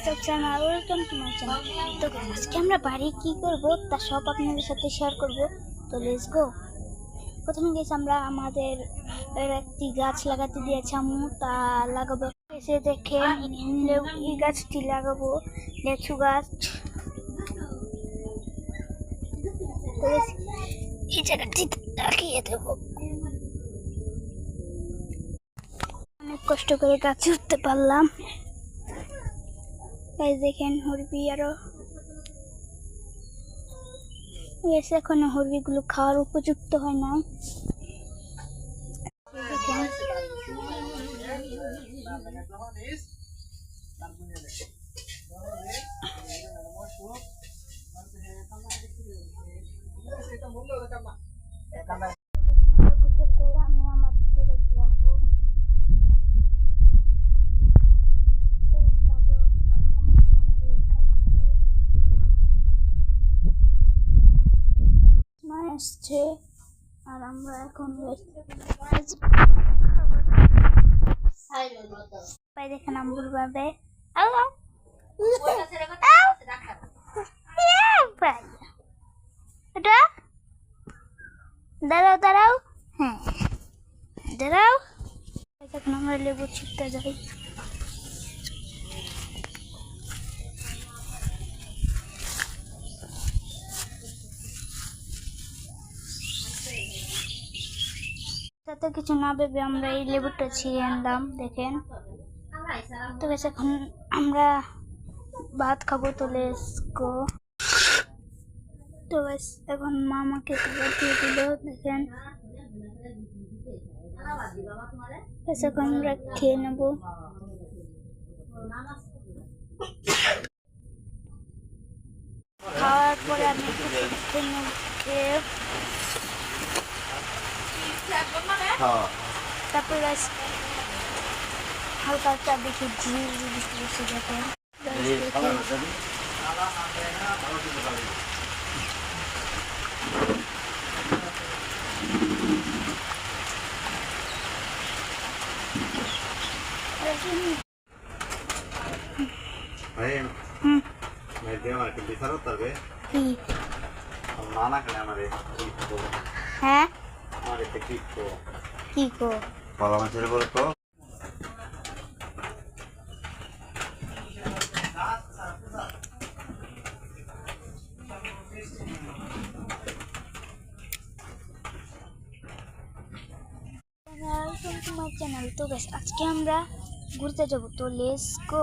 YouTube channel welcome to my channel. তো আজকে আমরা বাড়ি কি করব তা সব আপনাদের সাথে শেয়ার করব। তো লেটস গো। প্রথমে গেছি আমরা আমাদের একটি গাছ লাগাতে দিয়েছি আম্মু, তা লাগাবো। এসে দেখে এই গাছটি লাগাবো, লেচু গাছ। তো এই জায়গাটি লাগিয়ে দেবো। অনেক কষ্ট করে গাছে উঠতে পারলাম। এই দেখেন হরবি আরো এসে এখনো হরবিগুলো খাওয়ার উপযুক্ত হয় না। আসছে আর আমরা এখন দেখেন আম্বুর বাবে দাঁড়াও দাঁড়াও, হ্যাঁ দাঁড়াও। এখন আমরা লেবু ছিটতে যাই। তাতে কিছু না ভেবে আমরা এই লেবুটা ছিঁড়ে আনলাম, দেখেন। তো বেশ এখন আমরা ভাত খাবো। তো লেটস গো। তো বেশ এখন মামাকে খাবার দিয়ে দিল, দেখেন। বেশ এখন আমরা খেয়ে নেব। খাওয়ার পরে আমি তারপরে হালকা একটা দেখি ঝিল বসে দেখেন। হ্যাঁ কি গো কলা মাছের বলে তো চ্যানেল। তো বেশ আজকে আমরা ঘুরতে যাবো। তো লেটস গো।